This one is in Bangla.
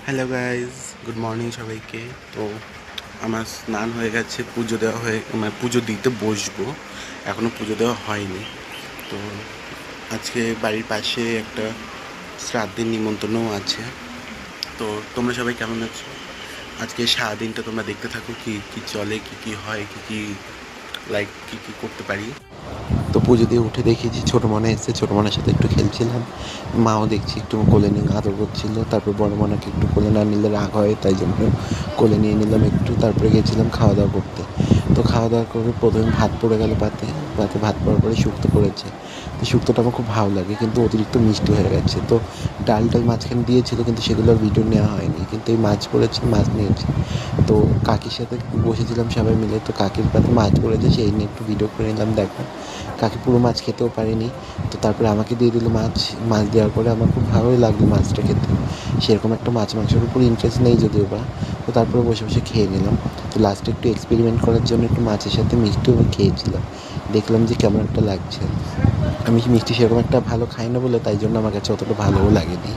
হ্যালো গাইজ, গুড মর্নিং সবাইকে। তো আমার স্নান হয়ে গেছে, পুজো দেওয়া হয়ে মানে পুজো দিতে বসবো, এখনও পুজো দেওয়া হয়নি। তো আজকে বাড়ির পাশে একটা শ্রাদ্ধের নিমন্ত্রণও আছে। তো তোমরা সবাই কেমন আছো? আজকে সারাদিনটা তোমরা দেখতে থাকো কি কি চলে, কি কি হয়, কি কি কি কি করতে পারি। তো পুজো দিয়ে উঠে দেখি যে ছোটো মনে এসেছে, ছোটো মনের সাথে একটু খেলছিলাম। মাও দেখছি একটু কোলে নিয়ে আদর করছিল। তারপর বড় মনাকে একটু কোলে না নিলে রাগ হয়, তাই জন্য কোলে নিয়ে নিলাম একটু। তারপরে গেছিলাম খাওয়া দাওয়া করতে। তো খাওয়া দাওয়া করে প্রথমে ভাত পড়ে গেল পাতে, পাতে ভাত পড়ার পরে শুক্তো করেছে। তো শুক্তোটা আমার খুব ভালো লাগে, কিন্তু অতিরিক্ত মিষ্টি হয়ে গেছে। তো ডাল টাল মাঝখানে দিয়েছিল, কিন্তু সেগুলোর ভিডিও নেওয়া হয়নি। কিন্তু এই মাছ পড়েছে, মাছ নিয়েছে। তো কাকির সাথে বসেছিলাম সবাই মিলে, তো কাকির পাতে মাছ পড়েছে, সেই নিয়ে একটু ভিডিও করে নিলাম। দেখো, কাকি পুরো মাছ খেতেও পারেনি। তো তারপরে আমাকে দিয়ে দিল মাছ। মাছ দেওয়ার পরে আমার খুব ভালোই লাগলো মাছটা খেতে। সেরকম একটা মাছ মাংসের উপর ইন্টারেস্ট নেই যদিও বা। তো তারপরে বসে বসে খেয়ে নিলাম। তো লাস্টে একটু এক্সপেরিমেন্ট করার জন্য একটু মাছের সাথে মিষ্টিও খেয়েছিলাম। দেখলাম যে কেমন একটা লাগছে। আমি মিষ্টি সেরকম একটা ভালো খাই না বলে, তাই জন্য আমার কাছে অতটা ভালোও লাগেনি।